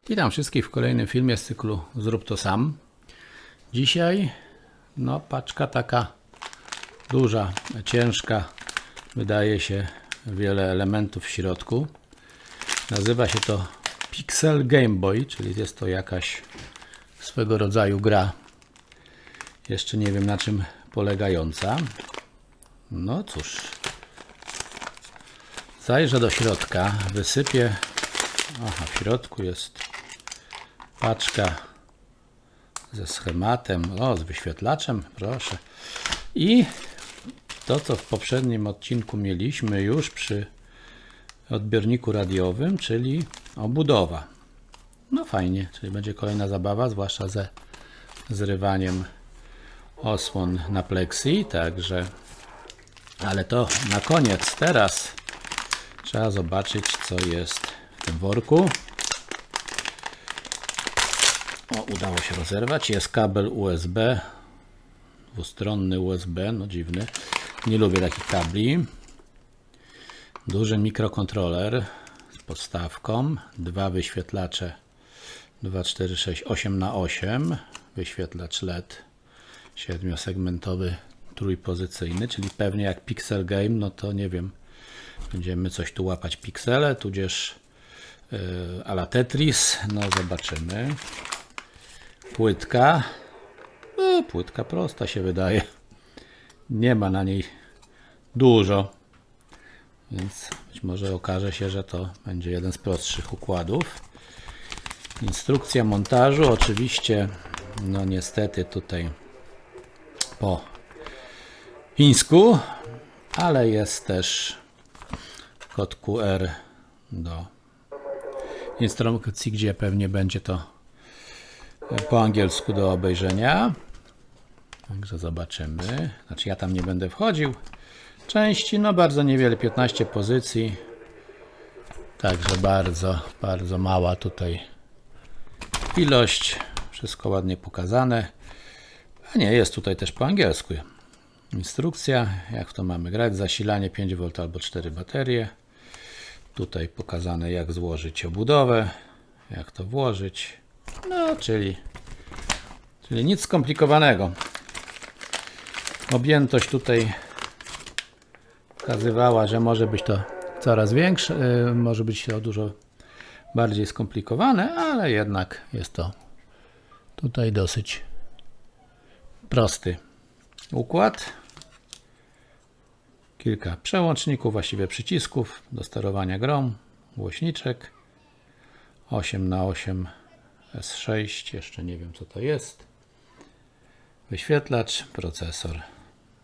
Witam wszystkich w kolejnym filmie z cyklu Zrób to sam. Dzisiaj paczka taka duża, ciężka, wydaje się wiele elementów w środku. Nazywa się to Pixel Game Boy, czyli jest to jakaś swego rodzaju gra. Jeszcze nie wiem na czym polegająca. No cóż, zajrzę do środka, wysypię. Aha, w środku jest paczka ze schematem, z wyświetlaczem, proszę. I to, co w poprzednim odcinku mieliśmy już przy odbiorniku radiowym, czyli obudowa. No fajnie, czyli będzie kolejna zabawa, zwłaszcza ze zrywaniem osłon na plexi, także, ale to na koniec. Teraz trzeba zobaczyć, co jest w tym worku. Udało się rozerwać. Jest kabel USB, dwustronny USB, no dziwny. Nie lubię takich kabli. Duży mikrokontroler z podstawką, dwa wyświetlacze 2, 4, 6, 8x8, wyświetlacz LED 7-segmentowy, trójpozycyjny, czyli pewnie jak Pixel Game, no to nie wiem, będziemy coś tu łapać piksele, tudzież a la Tetris, no zobaczymy. Płytka, płytka prosta się wydaje, nie ma na niej dużo, więc być może okaże się, że to będzie jeden z prostszych układów. Instrukcja montażu, oczywiście, no niestety tutaj po chińsku, ale jest też kod QR do instrukcji, gdzie pewnie będzie to po angielsku do obejrzenia. Także zobaczymy. Znaczy ja tam nie będę wchodził. Części, no bardzo niewiele, 15 pozycji. Także bardzo mała tutaj ilość. Wszystko ładnie pokazane. A nie, jest tutaj też po angielsku. Instrukcja, jak w to mamy grać. Zasilanie 5V albo 4 baterie. Tutaj pokazane, jak złożyć obudowę, jak to włożyć. No, czyli nic skomplikowanego. Objętość tutaj pokazywała, że może być to coraz większe, może być to dużo bardziej skomplikowane, ale jednak jest to tutaj dosyć prosty układ. Kilka przełączników, właściwie przycisków do sterowania grą, głośniczek 8x8 S6, jeszcze nie wiem co to jest, wyświetlacz, procesor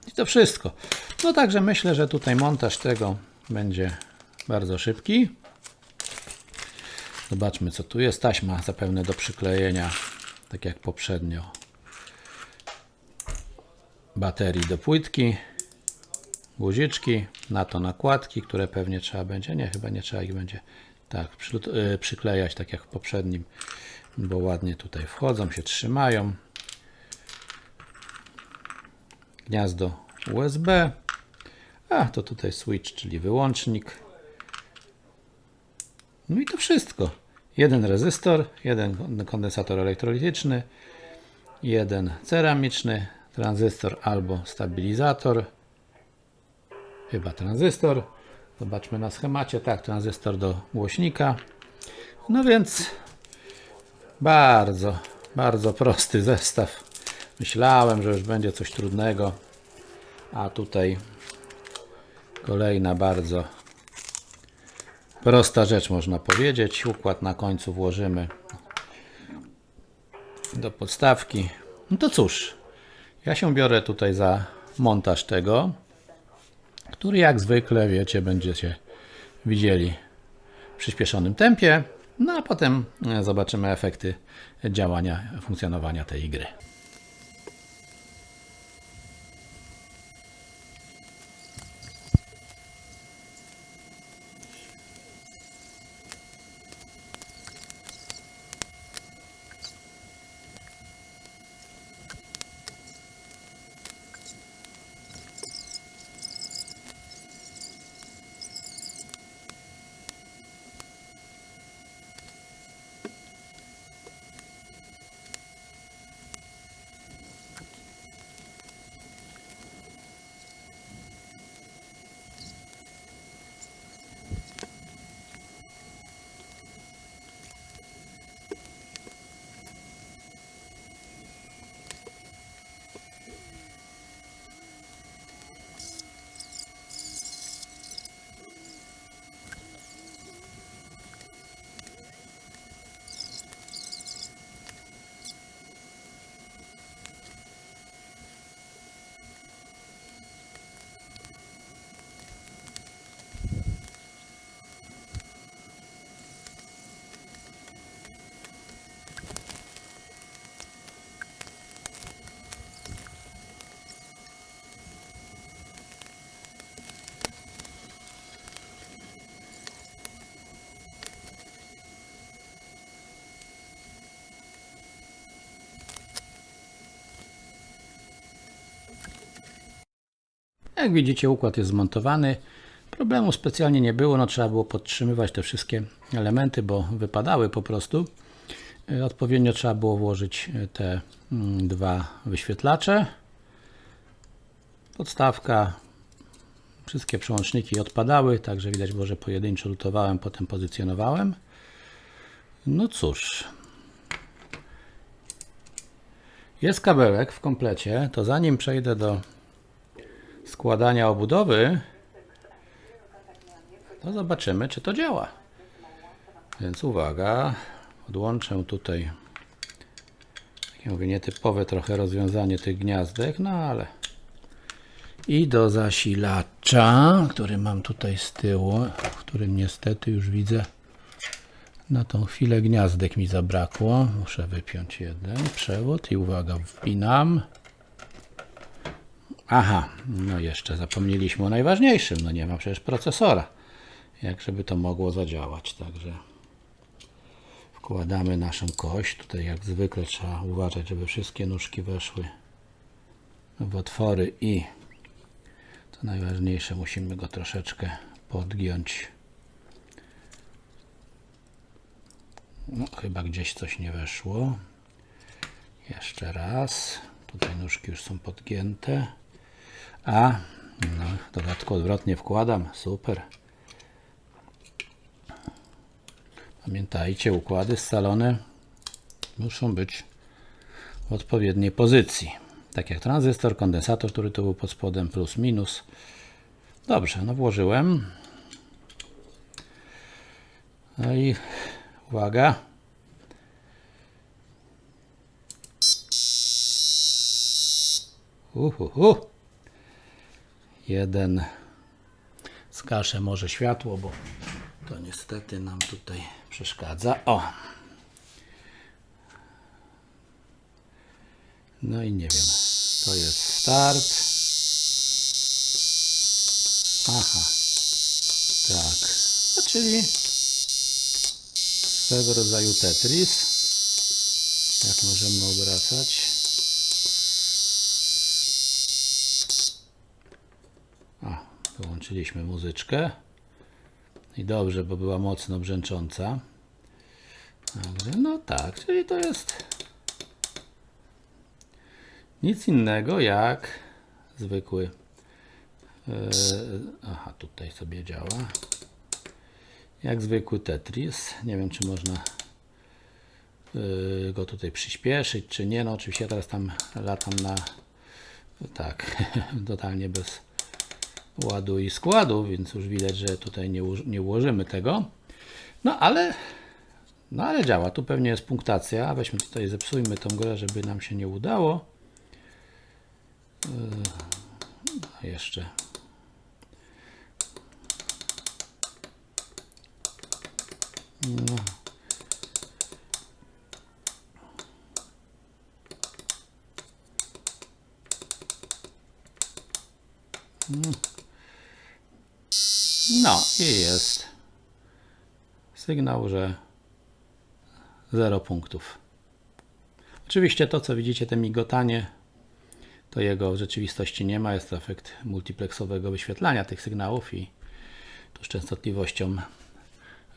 i to wszystko. No także myślę, że tutaj montaż tego będzie bardzo szybki. Zobaczmy co tu jest. Taśma zapewne do przyklejenia, tak jak poprzednio, baterii do płytki, guziczki, na to nakładki, które pewnie trzeba będzie, nie, chyba nie trzeba ich będzie tak przyklejać, tak jak w poprzednim, bo ładnie tutaj wchodzą, się trzymają. Gniazdo USB, a to tutaj switch, czyli wyłącznik. No i to wszystko. Jeden rezystor, jeden kondensator elektrolityczny, jeden ceramiczny, tranzystor albo stabilizator. Chyba tranzystor. Zobaczmy na schemacie. Tak, tranzystor do głośnika. No więc bardzo prosty zestaw. Myślałem, że już będzie coś trudnego, a tutaj kolejna bardzo prosta rzecz, można powiedzieć. Układ na końcu włożymy do podstawki. No to cóż, ja się biorę tutaj za montaż tego, który jak zwykle, wiecie, będziecie widzieli w przyspieszonym tempie. No a potem zobaczymy efekty działania, funkcjonowania tej gry. Jak widzicie, układ jest zmontowany. Problemu specjalnie nie było, no trzeba było podtrzymywać te wszystkie elementy, bo wypadały po prostu. Odpowiednio trzeba było włożyć te dwa wyświetlacze. Podstawka, wszystkie przełączniki odpadały, także widać było, że pojedynczo lutowałem, potem pozycjonowałem. No cóż, jest kabelek w komplecie, to zanim przejdę do składania obudowy, to zobaczymy, czy to działa. Więc uwaga, odłączę tutaj, jak mówię, nietypowe trochę rozwiązanie tych gniazdek, no ale i do zasilacza, który mam tutaj z tyłu, w którym niestety już widzę, na tą chwilę gniazdek mi zabrakło. Muszę wypiąć jeden przewód i uwaga, wpinam. Aha, no jeszcze zapomnieliśmy o najważniejszym, no nie ma przecież procesora. Jak żeby to mogło zadziałać, także wkładamy naszą kość. Tutaj jak zwykle trzeba uważać, żeby wszystkie nóżki weszły w otwory i co najważniejsze, musimy go troszeczkę podgiąć. No, chyba gdzieś coś nie weszło. Jeszcze raz. Tutaj nóżki już są podgięte. A, no, dodatkowo odwrotnie wkładam. Super. Pamiętajcie, układy scalone muszą być w odpowiedniej pozycji. Tak jak tranzystor, kondensator, który tu był pod spodem, plus, minus. Dobrze, no włożyłem. No i uwaga. Jeden. Zgaszę może światło, bo to niestety nam tutaj przeszkadza. O! No i nie wiem. To jest start. Aha. Tak. No, czyli swego rodzaju Tetris. Jak możemy obracać. Wyłączyliśmy muzyczkę. I dobrze, bo była mocno brzęcząca. No tak, czyli to jest nic innego jak zwykły. Aha, tutaj sobie działa. Jak zwykły Tetris. Nie wiem, czy można go tutaj przyspieszyć, czy nie. No oczywiście ja teraz tam latam na tak, totalnie bez ładu i składu, więc już widać, że tutaj nie ułożymy tego. No ale działa. Tu pewnie jest punktacja. Weźmy tutaj, zepsujmy tą grę, żeby nam się nie udało. Jeszcze. No. No i jest sygnał, że 0 punktów. Oczywiście to, co widzicie, te migotanie, to jego w rzeczywistości nie ma. Jest to efekt multiplexowego wyświetlania tych sygnałów i tu z częstotliwością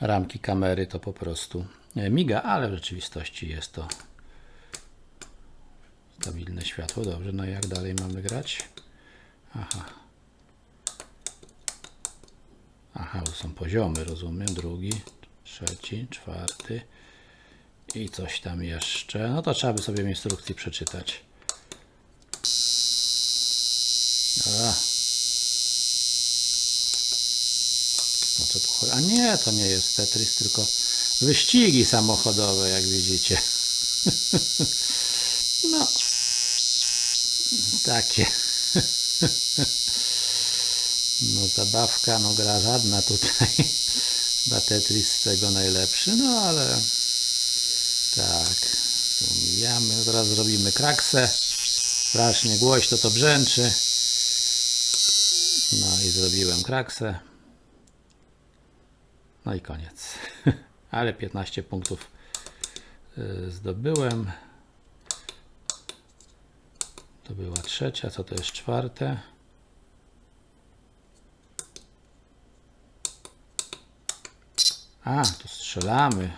ramki kamery to po prostu miga, ale w rzeczywistości jest to stabilne światło. Dobrze, no i jak dalej mamy grać? Aha, to są poziomy, rozumiem. Drugi, trzeci, czwarty i coś tam jeszcze. No to trzeba by sobie w instrukcji przeczytać. No co tu chodzi? A nie, to nie jest Tetris, tylko wyścigi samochodowe, jak widzicie. No, takie. No zabawka, no gra żadna tutaj. Chyba Tetris z tego najlepszy, no ale tak, tu mijamy, zaraz zrobimy kraksę. Strasznie głośno to brzęczy. No i zrobiłem kraksę. No i koniec. Ale 15 punktów zdobyłem. To była trzecia, co to jest czwarte? A, tu strzelamy.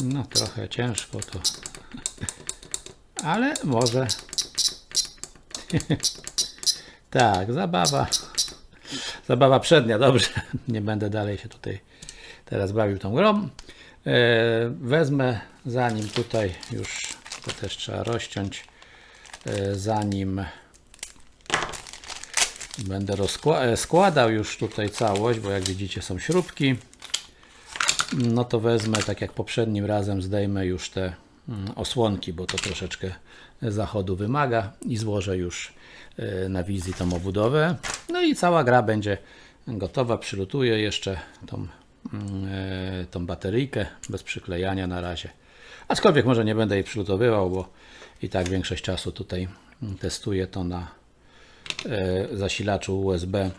No trochę ciężko to. Ale może. Tak, zabawa. Zabawa przednia, dobrze. Nie będę dalej się tutaj teraz bawił tą grą. Wezmę, zanim tutaj już to też trzeba rozciąć, zanim będę składał już tutaj całość, bo jak widzicie są śrubki, no to wezmę, tak jak poprzednim razem, zdejmę już te osłonki, bo to troszeczkę zachodu wymaga i złożę już na wizji tą obudowę. No i cała gra będzie gotowa. Przylutuję jeszcze tą bateryjkę bez przyklejania na razie. Aczkolwiek może nie będę jej przylutowywał, bo i tak większość czasu tutaj testuję to na zasilaczu USB,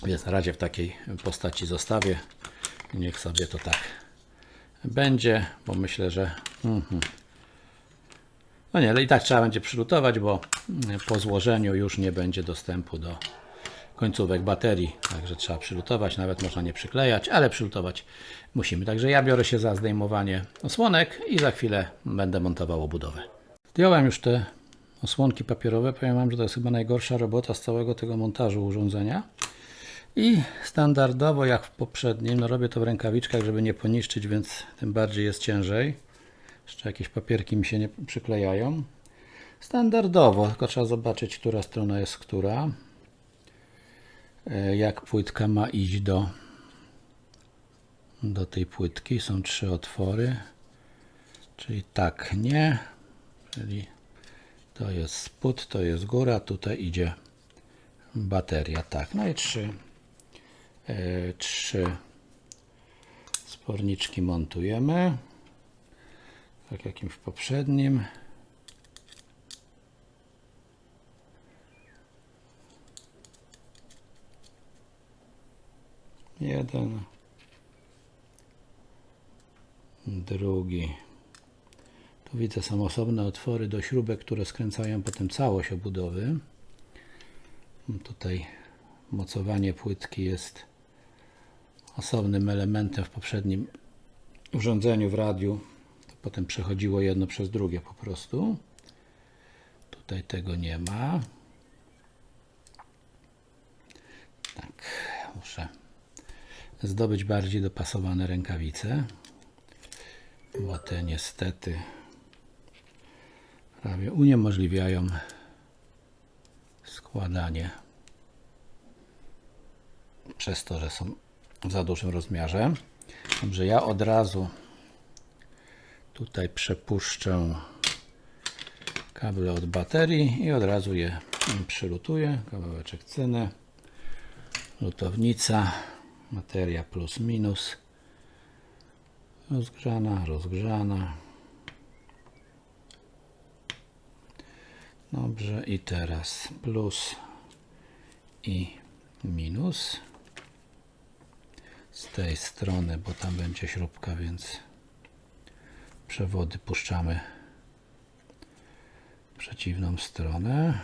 więc na razie w takiej postaci zostawię. Niech sobie to tak będzie, bo myślę, że no nie, ale i tak trzeba będzie przylutować, bo po złożeniu już nie będzie dostępu do końcówek baterii, także trzeba przylutować, nawet można nie przyklejać, ale przylutować musimy. Także ja biorę się za zdejmowanie osłonek i za chwilę będę montował obudowę. Zdjąłem już te osłonki papierowe, powiem wam, że to jest chyba najgorsza robota z całego tego montażu urządzenia. I standardowo jak w poprzednim, no robię to w rękawiczkach, żeby nie poniszczyć, więc tym bardziej jest ciężej. Jeszcze jakieś papierki mi się nie przyklejają. Standardowo, tylko trzeba zobaczyć, która strona jest która. Jak płytka ma iść do tej płytki. Są 3 otwory. Czyli tak, nie. Czyli to jest spód, to jest góra, tutaj idzie bateria. Tak, no i 3 sporniczki montujemy. Tak jak w poprzednim. Jeden. Drugi. Tu widzę, są osobne otwory do śrubek, które skręcają potem całość obudowy. Tutaj mocowanie płytki jest osobnym elementem. W poprzednim urządzeniu w radiu to potem przechodziło jedno przez drugie po prostu. Tutaj tego nie ma. Tak, muszę zdobyć bardziej dopasowane rękawice, bo te niestety prawie uniemożliwiają składanie przez to, że są w za dużym rozmiarze. Dobrze, ja od razu tutaj przepuszczę kable od baterii i od razu je przylutuję. Kawałeczek cyny, lutownica, materia plus minus, rozgrzana. Dobrze, i teraz plus i minus z tej strony, bo tam będzie śrubka, więc przewody puszczamy w przeciwną stronę.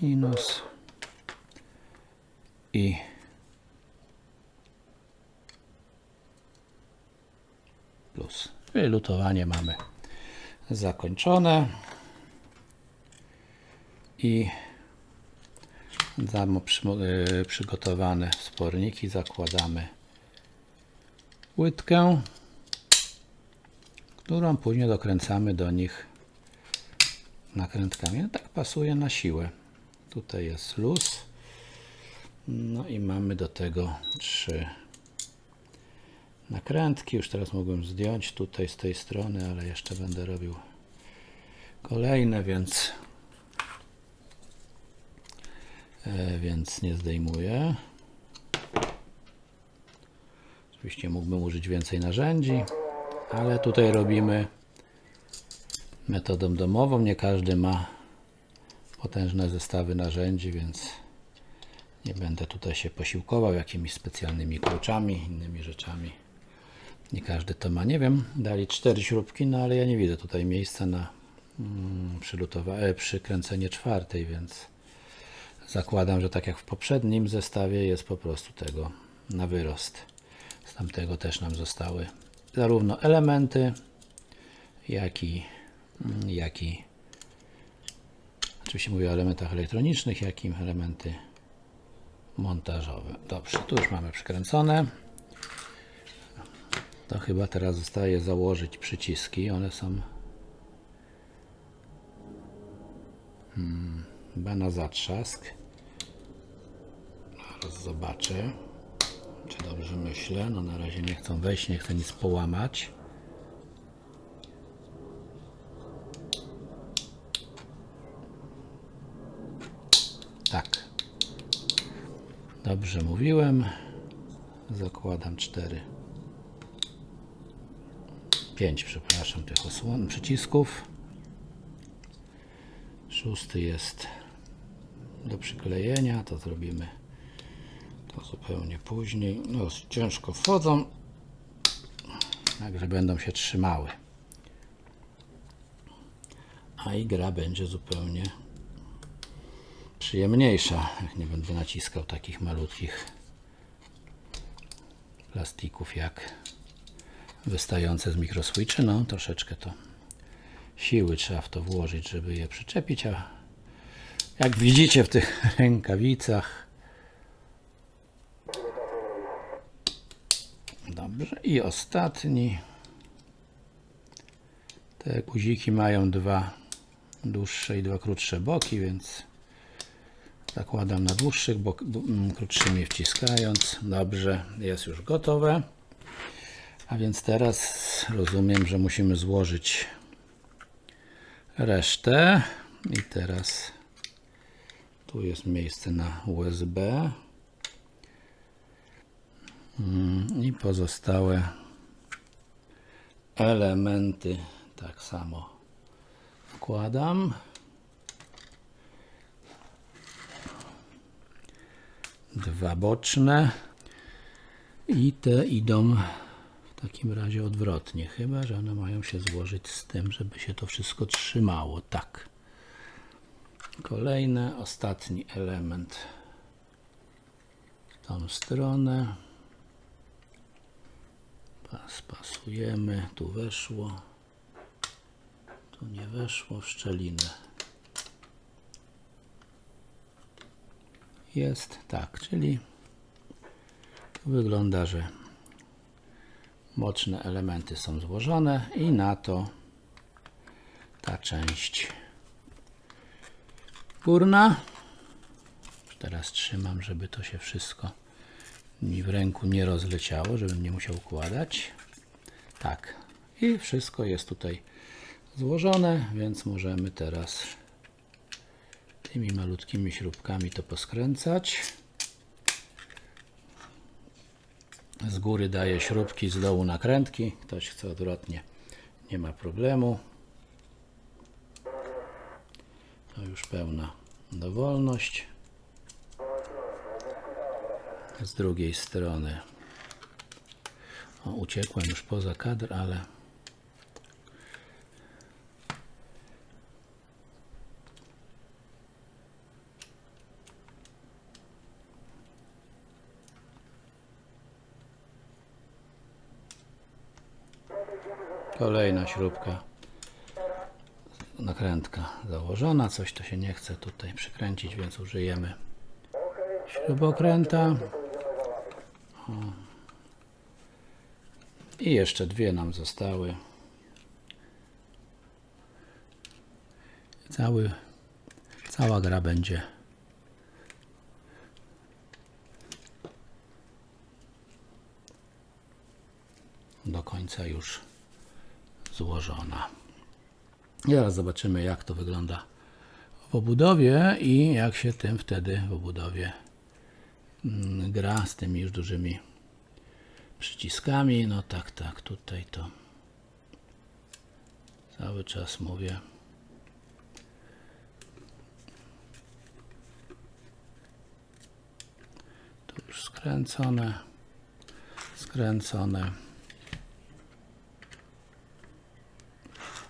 Minus i plus. Czyli lutowanie mamy zakończone i przygotowane sporniki. Zakładamy płytkę, którą później dokręcamy do nich nakrętkami. No tak pasuje na siłę. Tutaj jest luz. No i mamy do tego 3 nakrętki. Już teraz mogłem zdjąć tutaj z tej strony, ale jeszcze będę robił kolejne, więc nie zdejmuję. Oczywiście mógłbym użyć więcej narzędzi, ale tutaj robimy metodą domową. Nie każdy ma potężne zestawy narzędzi, więc Nie będę tutaj się posiłkował jakimiś specjalnymi kluczami, innymi rzeczami. Nie każdy to ma. Nie wiem, dali 4 śrubki, no ale ja nie widzę tutaj miejsca na przykręcenie 4, więc zakładam, że tak jak w poprzednim zestawie jest po prostu tego na wyrost. Z tamtego też nam zostały zarówno elementy, jak i oczywiście mówię o elementach elektronicznych, jak i elementy montażowe. Dobrze, tu już mamy przykręcone. To chyba teraz zostaje założyć przyciski. One są chyba na zatrzask. Zaraz zobaczę, czy dobrze myślę. No na razie nie chcą wejść, nie chcę nic połamać. Tak. Dobrze mówiłem. Zakładam 5, przepraszam, tych przycisków. 6 jest do przyklejenia, to zrobimy to zupełnie później. No, ciężko wchodzą, także będą się trzymały. A i gra będzie zupełnie przyjemniejsza, jak nie będę naciskał takich malutkich plastików jak wystające z mikroswitchy. No, troszeczkę to siły trzeba w to włożyć, żeby je przyczepić, a jak widzicie w tych rękawicach. Dobrze, i ostatni. Te guziki mają 2 dłuższe i 2 krótsze boki, więc zakładam na dłuższych, krótszymi wciskając. Dobrze, jest już gotowe. A więc teraz rozumiem, że musimy złożyć resztę. I teraz tu jest miejsce na USB. I pozostałe elementy tak samo wkładam. 2 boczne i te idą w takim razie odwrotnie, chyba że one mają się złożyć z tym, żeby się to wszystko trzymało. Tak. Kolejny, ostatni element w tą stronę. Spasujemy, tu weszło, tu nie weszło, w szczelinę. Jest tak, czyli wygląda, że boczne elementy są złożone i na to ta część górna. Teraz trzymam, żeby to się wszystko mi w ręku nie rozleciało, żebym nie musiał układać. Tak, i wszystko jest tutaj złożone, więc możemy teraz tymi malutkimi śrubkami to poskręcać. Z góry daję śrubki, z dołu nakrętki. Ktoś chce odwrotnie, nie ma problemu. To już pełna dowolność. Z drugiej strony uciekłem już poza kadr, ale kolejna śrubka, nakrętka założona, coś to się nie chce tutaj przykręcić, więc użyjemy śrubokręta. I jeszcze 2 nam zostały. Cała gra będzie do końca już złożona. I teraz zobaczymy, jak to wygląda w obudowie i jak się tym wtedy w obudowie gra z tymi już dużymi przyciskami. No tak, tutaj to cały czas mówię. już skręcone, skręcone,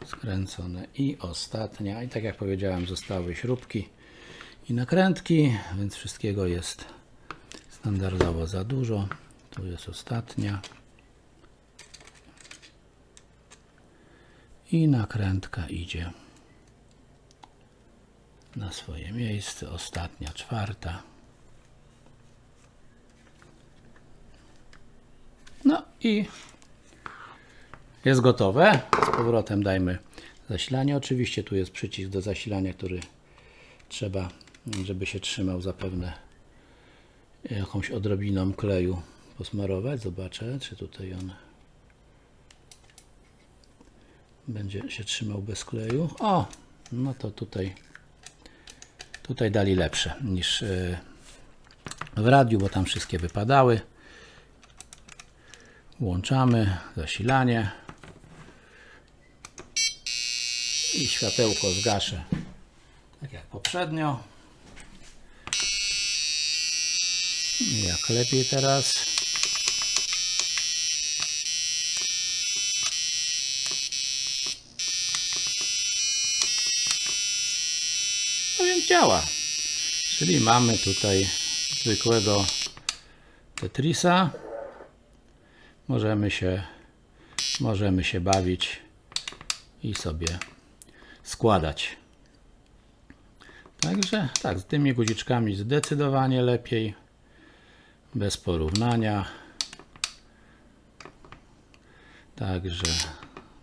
skręcone i ostatnia. I tak jak powiedziałem, zostały śrubki i nakrętki, więc wszystkiego jest standardowo za dużo. Tu jest ostatnia. I nakrętka idzie na swoje miejsce. Ostatnia, czwarta. No i jest gotowe. Z powrotem dajmy zasilanie. Oczywiście tu jest przycisk do zasilania, który trzeba, żeby się trzymał, zapewne jakąś odrobiną kleju posmarować. Zobaczę, czy tutaj on będzie się trzymał bez kleju. O, no to tutaj dali lepsze niż w radiu, bo tam wszystkie wypadały. Włączamy zasilanie i światełko zgaszę tak jak poprzednio. Jak lepiej teraz. No więc działa. Czyli mamy tutaj zwykłego Tetrisa. Możemy się bawić i sobie składać. Także tak, z tymi guziczkami zdecydowanie lepiej. Bez porównania. Także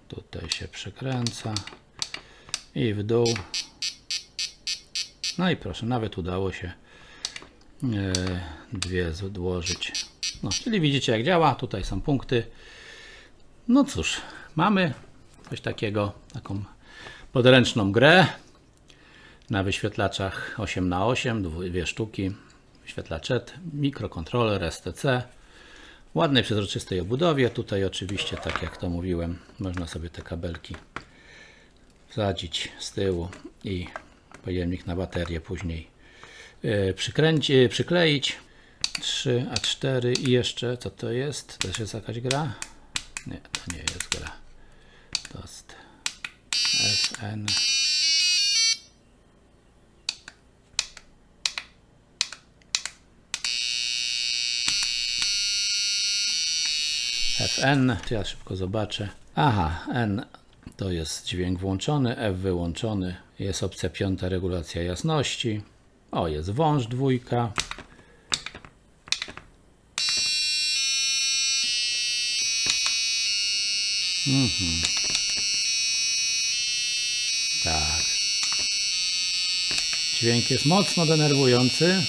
tutaj się przekręca i w dół. No i proszę, nawet udało się dwie złożyć. No, czyli widzicie, jak działa. Tutaj są punkty. No cóż, mamy coś takiego, taką podręczną grę na wyświetlaczach 8x8, dwie sztuki. Wyświetlacz LED, mikrokontroler STC, ładnej, przezroczystej obudowie. Tutaj oczywiście, tak jak to mówiłem, można sobie te kabelki wsadzić z tyłu i pojemnik na baterię później przykleić. 3 A4 i jeszcze, co to jest? Też jest jakaś gra? Nie, to nie jest gra. To jest FN. FN, ja szybko zobaczę. Aha, N to jest dźwięk włączony, F wyłączony. Jest opcja 5, regulacja jasności. O, jest wąż 2. Tak. Dźwięk jest mocno denerwujący.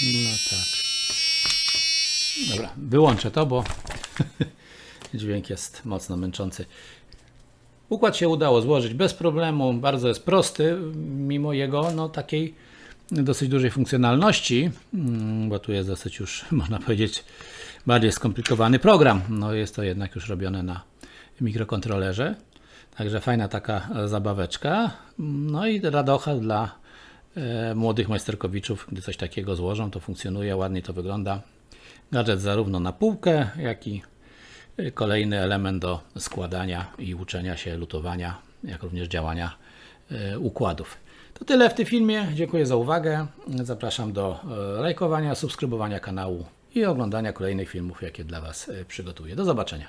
No tak. Dobra, wyłączę to, bo dźwięk jest mocno męczący. Układ się udało złożyć bez problemu. Bardzo jest prosty, mimo jego takiej dosyć dużej funkcjonalności, bo tu jest dosyć już, można powiedzieć, bardziej skomplikowany program. No jest to jednak już robione na mikrokontrolerze. Także fajna taka zabaweczka. No i radocha dla młodych majsterkowiczów, gdy coś takiego złożą, to funkcjonuje, ładnie to wygląda. Gadżet zarówno na półkę, jak i kolejny element do składania i uczenia się lutowania, jak również działania układów. To tyle w tym filmie. Dziękuję za uwagę. Zapraszam do lajkowania, subskrybowania kanału i oglądania kolejnych filmów, jakie dla Was przygotuję. Do zobaczenia.